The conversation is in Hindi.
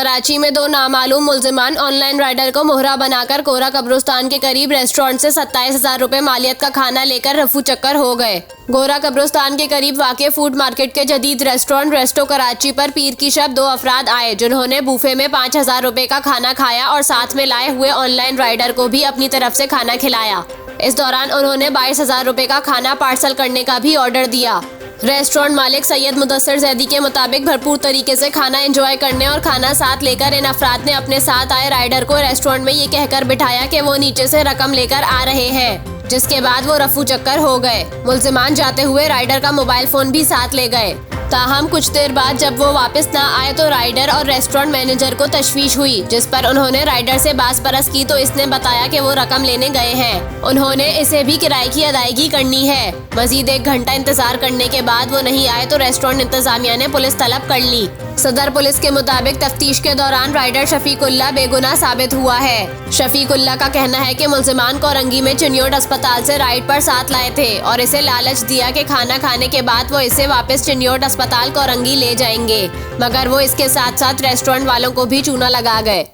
कराची में दो नामालूम मुल्जिमान ऑनलाइन राइडर को मोहरा बनाकर कोरा कब्रिस्तान के करीब रेस्टोरेंट से 27,000 रुपए मालियत का खाना लेकर रफू चक्कर हो गए। गोरा कब्रिस्तान के करीब वाक़े फूड मार्केट के जदीद रेस्टोरेंट रेस्टो कराची पर पीर की शब दो अफराद आए, जिन्होंने बूफे में 5,000 रुपए का खाना खाया और साथ में लाए हुए ऑनलाइन राइडर को भी अपनी तरफ से खाना खिलाया। इस दौरान उन्होंने 22,000 रुपए का खाना पार्सल करने का भी ऑर्डर दिया। रेस्टोरेंट मालिक सैयद मुदस्सर जैदी के मुताबिक भरपूर तरीके से खाना एंजॉय करने और खाना साथ लेकर इन अफराद ने अपने साथ आए राइडर को रेस्टोरेंट में ये कहकर बिठाया कि वो नीचे से रकम लेकर आ रहे हैं, जिसके बाद वो रफू चक्कर हो गए। मुल्जिमान जाते हुए राइडर का मोबाइल फोन भी साथ ले गए। ताहम कुछ देर बाद जब वो वापस ना आए तो राइडर और रेस्टोरेंट मैनेजर को तशवीश हुई, जिस पर उन्होंने राइडर से बास परस की तो इसने बताया कि वो रकम लेने गए हैं, उन्होंने इसे भी किराए की अदायगी करनी है। मजीद 1 घंटा इंतजार करने के बाद वो नहीं आए तो रेस्टोरेंट इंतजामिया ने पुलिस तलब कर ली। सदर पुलिस के मुताबिक तफ्तीश के दौरान राइडर शफीकुल्ला बेगुनाह साबित हुआ है। शफीकुल्ला का कहना है कि मुल्जिमान कोरंगी में चिन्योट अस्पताल से राइड पर साथ लाए थे और इसे लालच दिया कि खाना खाने के बाद वो इसे वापस चिन्योट अस्पताल कोरंगी ले जाएंगे, मगर वो इसके साथ साथ रेस्टोरेंट वालों को भी चूना लगा गए।